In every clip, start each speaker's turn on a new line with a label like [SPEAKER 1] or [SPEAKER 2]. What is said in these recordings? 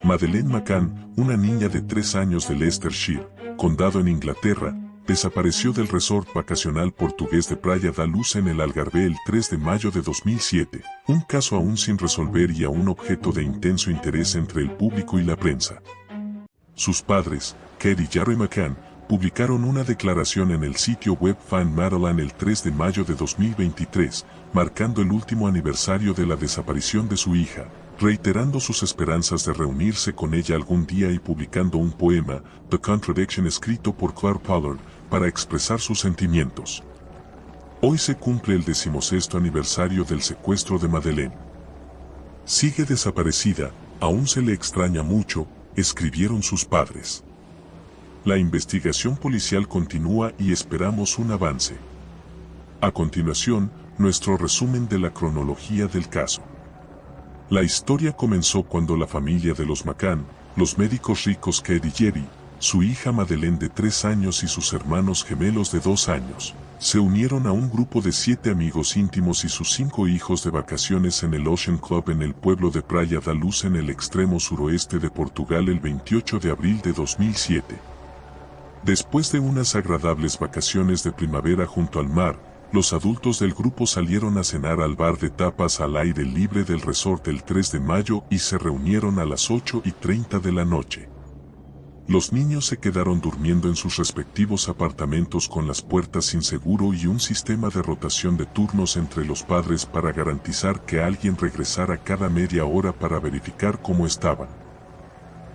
[SPEAKER 1] Madeleine McCann, una niña de 3 años de Leicestershire, condado en Inglaterra, desapareció del resort vacacional portugués de Praia da Luz en el Algarve el 3 de mayo de 2007, un caso aún sin resolver y aún objeto de intenso interés entre el público y la prensa. Sus padres, Kate y Jerry McCann, publicaron una declaración en el sitio web Find Madeleine el 3 de mayo de 2023, marcando el último aniversario de la desaparición de su hija, reiterando sus esperanzas de reunirse con ella algún día y publicando un poema, The Contradiction, escrito por Claire Pollard, para expresar sus sentimientos. Hoy se cumple el 16º aniversario del secuestro de Madeleine. Sigue desaparecida, aún se le extraña mucho, escribieron sus padres. La investigación policial continúa y esperamos un avance. A continuación, nuestro resumen de la cronología del caso. La historia comenzó cuando la familia de los McCann, los médicos ricos Kate y Jerry, su hija Madeleine de 3 años y sus hermanos gemelos de 2 años, se unieron a un grupo de 7 amigos íntimos y sus 5 hijos de vacaciones en el Ocean Club en el pueblo de Praia da Luz en el extremo suroeste de Portugal el 28 de abril de 2007. Después de unas agradables vacaciones de primavera junto al mar, los adultos del grupo salieron a cenar al bar de tapas al aire libre del resort el 3 de mayo y se reunieron a las 8:30 de la noche. Los niños se quedaron durmiendo en sus respectivos apartamentos con las puertas sin seguro y un sistema de rotación de turnos entre los padres para garantizar que alguien regresara cada media hora para verificar cómo estaban.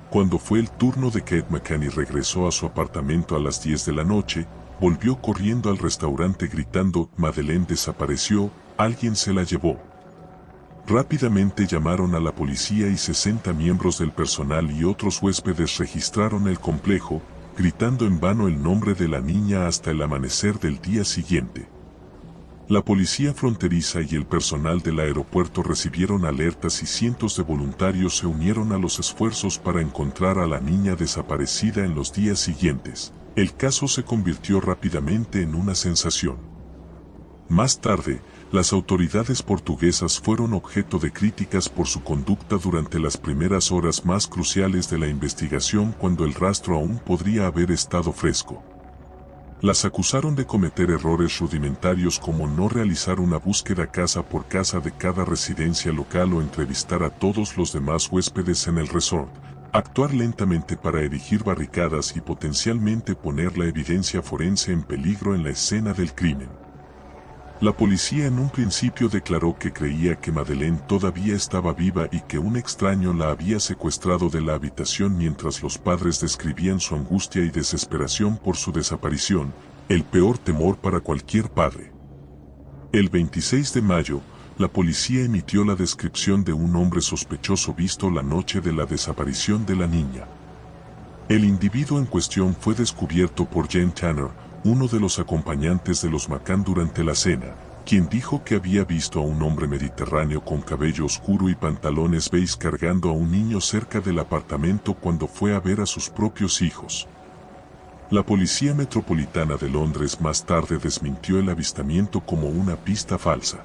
[SPEAKER 1] Cuando fue el turno de Kate McCann y regresó a su apartamento a las 10 de la noche, volvió corriendo al restaurante gritando: Madeleine desapareció, alguien se la llevó. Rápidamente llamaron a la policía y 60 miembros del personal y otros huéspedes registraron el complejo, gritando en vano el nombre de la niña hasta el amanecer del día siguiente. La policía fronteriza y el personal del aeropuerto recibieron alertas y cientos de voluntarios se unieron a los esfuerzos para encontrar a la niña desaparecida en los días siguientes. El caso se convirtió rápidamente en una sensación. Más tarde, las autoridades portuguesas fueron objeto de críticas por su conducta durante las primeras horas más cruciales de la investigación, cuando el rastro aún podría haber estado fresco. Las acusaron de cometer errores rudimentarios como no realizar una búsqueda casa por casa de cada residencia local o entrevistar a todos los demás huéspedes en el resort, actuar lentamente para erigir barricadas y potencialmente poner la evidencia forense en peligro en la escena del crimen. La policía en un principio declaró que creía que Madeleine todavía estaba viva y que un extraño la había secuestrado de la habitación, mientras los padres describían su angustia y desesperación por su desaparición, el peor temor para cualquier padre. El 26 de mayo, la policía emitió la descripción de un hombre sospechoso visto la noche de la desaparición de la niña. El individuo en cuestión fue descubierto por Jane Tanner, uno de los acompañantes de los McCann durante la cena, quien dijo que había visto a un hombre mediterráneo con cabello oscuro y pantalones beige cargando a un niño cerca del apartamento cuando fue a ver a sus propios hijos. La Policía Metropolitana de Londres más tarde desmintió el avistamiento como una pista falsa.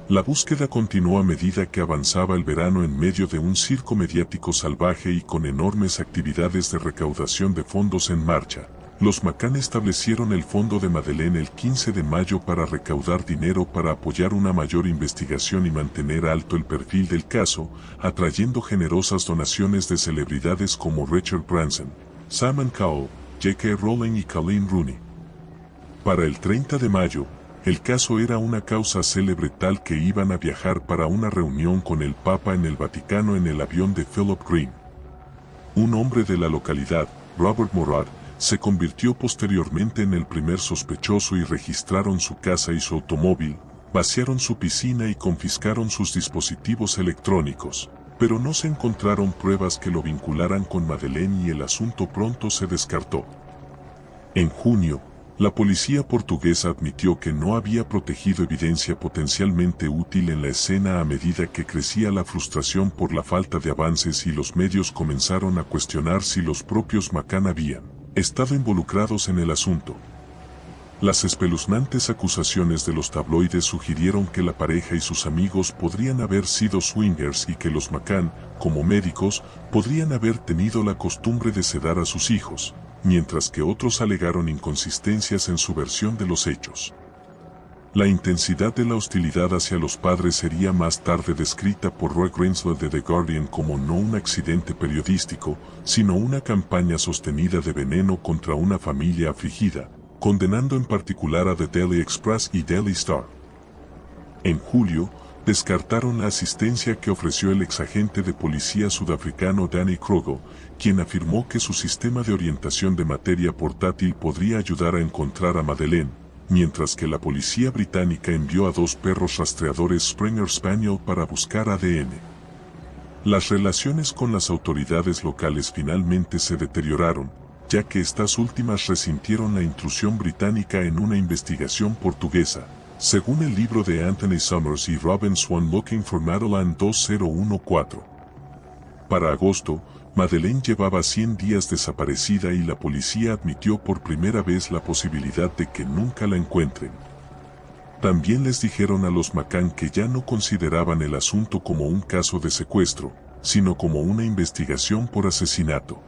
[SPEAKER 1] La búsqueda continuó a medida que avanzaba el verano en medio de un circo mediático salvaje y con enormes actividades de recaudación de fondos en marcha. Los McCann establecieron el Fondo de Madeleine el 15 de mayo para recaudar dinero para apoyar una mayor investigación y mantener alto el perfil del caso, atrayendo generosas donaciones de celebridades como Richard Branson, Simon Cowell, J.K. Rowling y Colleen Rooney. Para el 30 de mayo, el caso era una causa célebre tal que iban a viajar para una reunión con el Papa en el Vaticano en el avión de Philip Green. Un hombre de la localidad, Robert Morad, se convirtió posteriormente en el primer sospechoso y registraron su casa y su automóvil, vaciaron su piscina y confiscaron sus dispositivos electrónicos, pero no se encontraron pruebas que lo vincularan con Madeleine y el asunto pronto se descartó. En junio, la policía portuguesa admitió que no había protegido evidencia potencialmente útil en la escena a medida que crecía la frustración por la falta de avances y los medios comenzaron a cuestionar si los propios McCann habían estado involucrados en el asunto. Las espeluznantes acusaciones de los tabloides sugirieron que la pareja y sus amigos podrían haber sido swingers y que los McCann, como médicos, podrían haber tenido la costumbre de sedar a sus hijos, mientras que otros alegaron inconsistencias en su versión de los hechos. La intensidad de la hostilidad hacia los padres sería más tarde descrita por Roy Greenslade de The Guardian como no un accidente periodístico, sino una campaña sostenida de veneno contra una familia afligida, condenando en particular a The Daily Express y Daily Star. En julio, descartaron la asistencia que ofreció el exagente de policía sudafricano Danny Krogo, quien afirmó que su sistema de orientación de materia portátil podría ayudar a encontrar a Madeleine, mientras que la policía británica envió a 2 perros rastreadores Springer Spaniel para buscar ADN. Las relaciones con las autoridades locales finalmente se deterioraron, ya que estas últimas resintieron la intrusión británica en una investigación portuguesa, según el libro de Anthony Summers y Robin Swan Looking for Madeleine 2014. Para agosto, Madeleine llevaba 100 días desaparecida y la policía admitió por primera vez la posibilidad de que nunca la encuentren. También les dijeron a los McCann que ya no consideraban el asunto como un caso de secuestro, sino como una investigación por asesinato.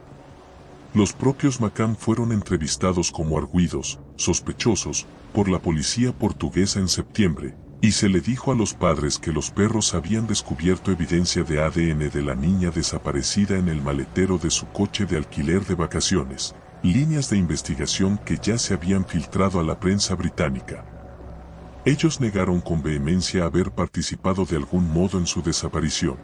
[SPEAKER 1] Los propios McCann fueron entrevistados como arguidos, sospechosos, por la policía portuguesa en septiembre, y se le dijo a los padres que los perros habían descubierto evidencia de ADN de la niña desaparecida en el maletero de su coche de alquiler de vacaciones, líneas de investigación que ya se habían filtrado a la prensa británica. Ellos negaron con vehemencia haber participado de algún modo en su desaparición.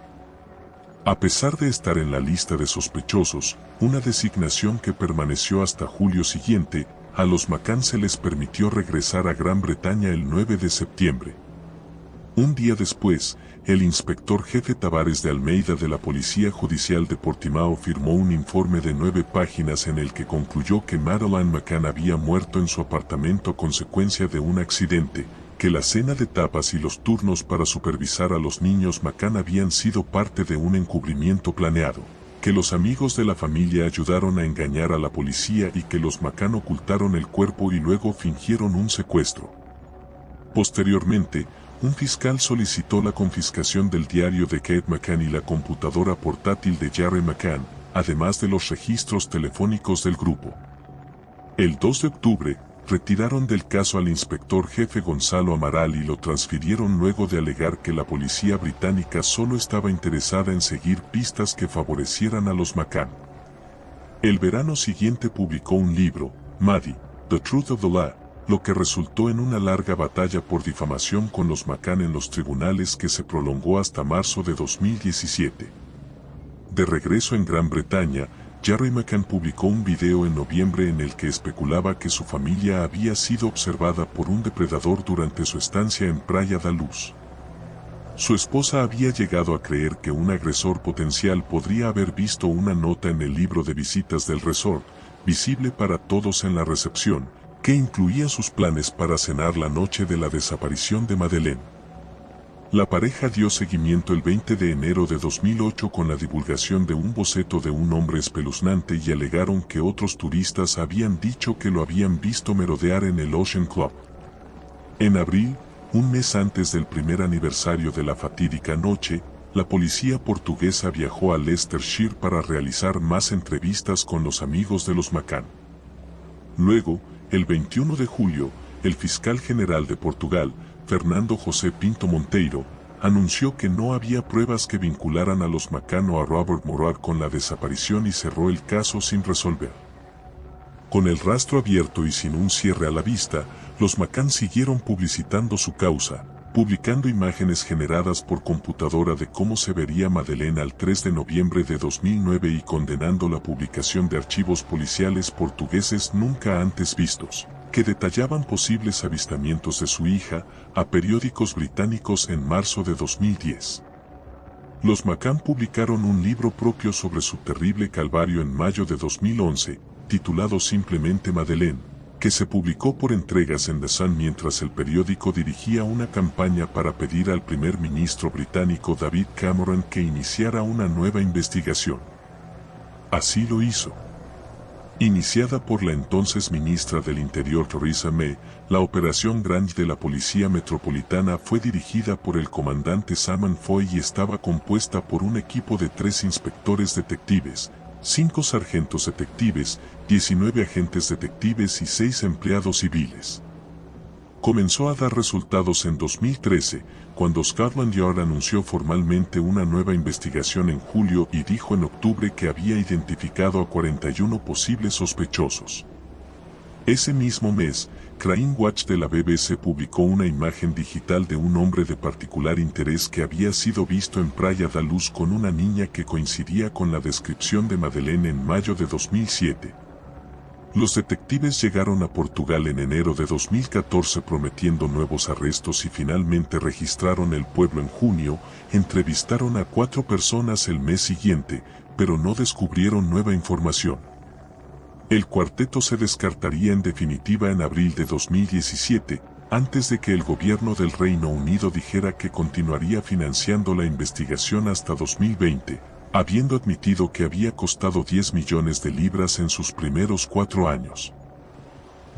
[SPEAKER 1] A pesar de estar en la lista de sospechosos, una designación que permaneció hasta julio siguiente, a los McCann se les permitió regresar a Gran Bretaña el 9 de septiembre. Un día después, el inspector jefe Tavares de Almeida de la Policía Judicial de Portimao firmó un informe de 9 páginas en el que concluyó que Madeleine McCann había muerto en su apartamento a consecuencia de un accidente, que la cena de tapas y los turnos para supervisar a los niños McCann habían sido parte de un encubrimiento planeado, que los amigos de la familia ayudaron a engañar a la policía y que los McCann ocultaron el cuerpo y luego fingieron un secuestro. Posteriormente, un fiscal solicitó la confiscación del diario de Kate McCann y la computadora portátil de Jerry McCann, además de los registros telefónicos del grupo. El 2 de octubre, retiraron del caso al inspector jefe Gonzalo Amaral y lo transfirieron luego de alegar que la policía británica solo estaba interesada en seguir pistas que favorecieran a los McCann. El verano siguiente publicó un libro, Maddie, The Truth of the Law, lo que resultó en una larga batalla por difamación con los McCann en los tribunales que se prolongó hasta marzo de 2017. De regreso en Gran Bretaña, Jerry McCann publicó un video en noviembre en el que especulaba que su familia había sido observada por un depredador durante su estancia en Praia da Luz. Su esposa había llegado a creer que un agresor potencial podría haber visto una nota en el libro de visitas del resort, visible para todos en la recepción, que incluía sus planes para cenar la noche de la desaparición de Madeleine. La pareja dio seguimiento el 20 de enero de 2008 con la divulgación de un boceto de un hombre espeluznante y alegaron que otros turistas habían dicho que lo habían visto merodear en el Ocean Club. En abril, un mes antes del primer aniversario de la fatídica noche, la policía portuguesa viajó a Leicestershire para realizar más entrevistas con los amigos de los McCann. Luego, el 21 de julio, el fiscal general de Portugal, Fernando José Pinto Monteiro, anunció que no había pruebas que vincularan a los McCann o a Robert Morar con la desaparición y cerró el caso sin resolver. Con el rastro abierto y sin un cierre a la vista, los McCann siguieron publicitando su causa, publicando imágenes generadas por computadora de cómo se vería Madeleine al 3 de noviembre de 2009 y condenando la publicación de archivos policiales portugueses nunca antes vistos, que detallaban posibles avistamientos de su hija, a periódicos británicos en marzo de 2010. Los McCann publicaron un libro propio sobre su terrible calvario en mayo de 2011, titulado simplemente Madeleine, que se publicó por entregas en The Sun mientras el periódico dirigía una campaña para pedir al primer ministro británico David Cameron que iniciara una nueva investigación. Así lo hizo. Iniciada por la entonces ministra del Interior Theresa May, la Operación Grange de la Policía Metropolitana fue dirigida por el comandante Salman Foy y estaba compuesta por un equipo de 3 inspectores detectives, 5 sargentos detectives, 19 agentes detectives y 6 empleados civiles. Comenzó a dar resultados en 2013, cuando Scotland Yard anunció formalmente una nueva investigación en julio y dijo en octubre que había identificado a 41 posibles sospechosos. Ese mismo mes, Crime Watch de la BBC publicó una imagen digital de un hombre de particular interés que había sido visto en Praia da Luz con una niña que coincidía con la descripción de Madeleine en mayo de 2007. Los detectives llegaron a Portugal en enero de 2014 prometiendo nuevos arrestos y finalmente registraron el pueblo en junio, entrevistaron a 4 personas el mes siguiente, pero no descubrieron nueva información. El cuarteto se descartaría en definitiva en abril de 2017, antes de que el gobierno del Reino Unido dijera que continuaría financiando la investigación hasta 2020. Habiendo admitido que había costado 10 millones de libras en sus primeros 4 años.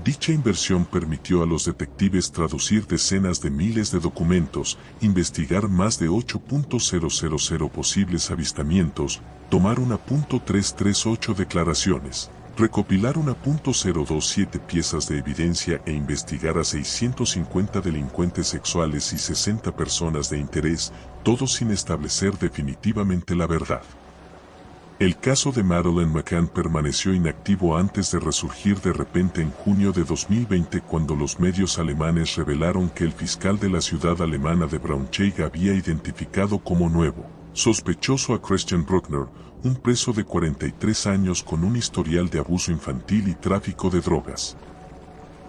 [SPEAKER 1] Dicha inversión permitió a los detectives traducir decenas de miles de documentos, investigar más de 8.000 posibles avistamientos, tomar 1.338 declaraciones, recopilar 1.027 piezas de evidencia e investigar a 650 delincuentes sexuales y 60 personas de interés, todo sin establecer definitivamente la verdad. El caso de Madeleine McCann permaneció inactivo antes de resurgir de repente en junio de 2020 cuando los medios alemanes revelaron que el fiscal de la ciudad alemana de Braunschweig había identificado como nuevo sospechoso a Christian Bruckner, un preso de 43 años con un historial de abuso infantil y tráfico de drogas.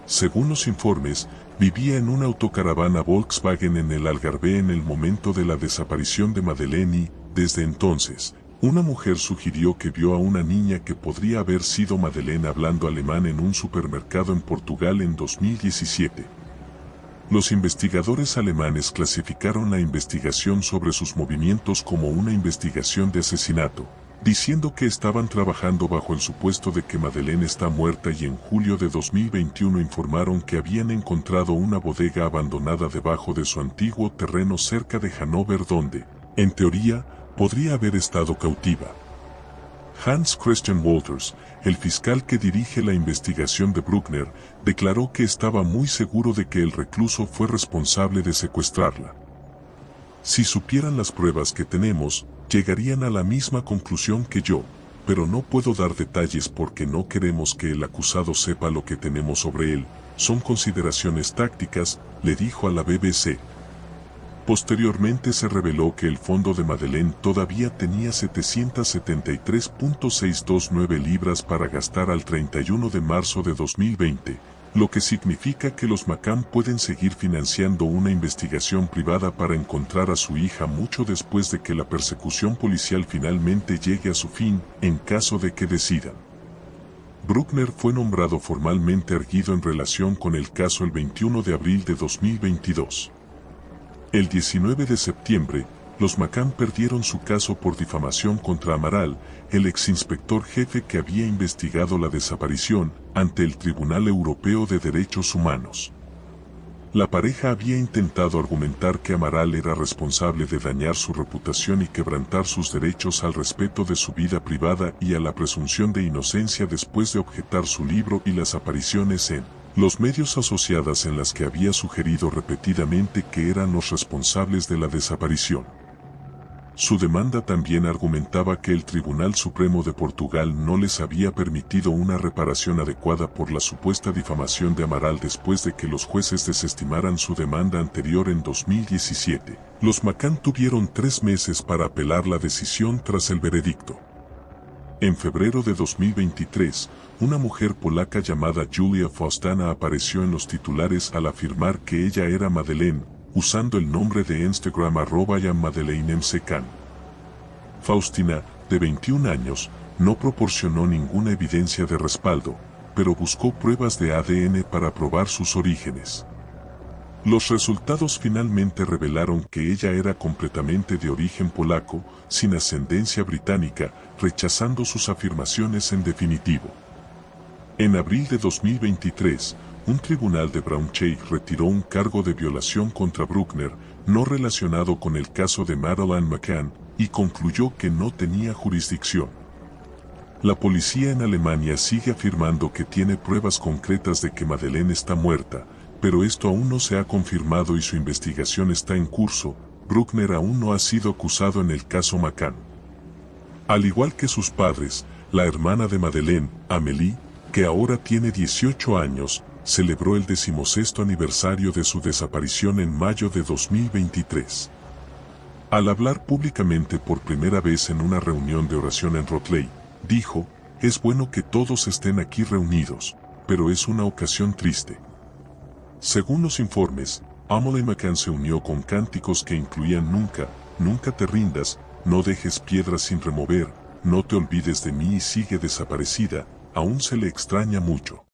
[SPEAKER 1] Según los informes, vivía en una autocaravana Volkswagen en el Algarve en el momento de la desaparición de Madeleine y, desde entonces, una mujer sugirió que vio a una niña que podría haber sido Madeleine hablando alemán en un supermercado en Portugal en 2017. Los investigadores alemanes clasificaron la investigación sobre sus movimientos como una investigación de asesinato, diciendo que estaban trabajando bajo el supuesto de que Madeleine está muerta y en julio de 2021 informaron que habían encontrado una bodega abandonada debajo de su antiguo terreno cerca de Hannover donde, en teoría, podría haber estado cautiva. Hans Christian Wolters, el fiscal que dirige la investigación de Bruckner, declaró que estaba muy seguro de que el recluso fue responsable de secuestrarla. Si supieran las pruebas que tenemos, llegarían a la misma conclusión que yo, pero no puedo dar detalles porque no queremos que el acusado sepa lo que tenemos sobre él, son consideraciones tácticas, le dijo a la BBC. Posteriormente se reveló que el fondo de Madeleine todavía tenía 773.629 libras para gastar al 31 de marzo de 2020, lo que significa que los McCann pueden seguir financiando una investigación privada para encontrar a su hija mucho después de que la persecución policial finalmente llegue a su fin, en caso de que decidan. Bruckner fue nombrado formalmente erguido en relación con el caso el 21 de abril de 2022. El 19 de septiembre, los McCann perdieron su caso por difamación contra Amaral, el exinspector jefe que había investigado la desaparición, ante el Tribunal Europeo de Derechos Humanos. La pareja había intentado argumentar que Amaral era responsable de dañar su reputación y quebrantar sus derechos al respeto de su vida privada y a la presunción de inocencia después de objetar su libro y las apariciones en los medios asociadas en las que había sugerido repetidamente que eran los responsables de la desaparición. Su demanda también argumentaba que el Tribunal Supremo de Portugal no les había permitido una reparación adecuada por la supuesta difamación de Amaral después de que los jueces desestimaran su demanda anterior en 2017. Los McCann tuvieron 3 meses para apelar la decisión tras el veredicto. En febrero de 2023, una mujer polaca llamada Julia Faustana apareció en los titulares al afirmar que ella era Madeleine, usando el nombre de Instagram @MadeleineMcCann. Faustina, de 21 años, no proporcionó ninguna evidencia de respaldo, pero buscó pruebas de ADN para probar sus orígenes. Los resultados finalmente revelaron que ella era completamente de origen polaco, sin ascendencia británica, rechazando sus afirmaciones en definitivo. En abril de 2023, un tribunal de Braunschweig retiró un cargo de violación contra Bruckner, no relacionado con el caso de Madeleine McCann, y concluyó que no tenía jurisdicción. La policía en Alemania sigue afirmando que tiene pruebas concretas de que Madeleine está muerta, pero esto aún no se ha confirmado y su investigación está en curso. Bruckner aún no ha sido acusado en el caso McCann. Al igual que sus padres, la hermana de Madeleine, Amélie, que ahora tiene 18 años, celebró el 16º aniversario de su desaparición en mayo de 2023. Al hablar públicamente por primera vez en una reunión de oración en Rothley, dijo: "Es bueno que todos estén aquí reunidos, pero es una ocasión triste". Según los informes, Amélie McCann se unió con cánticos que incluían "Nunca, nunca te rindas, no dejes piedras sin remover, no te olvides de mí" y sigue desaparecida, aún se le extraña mucho.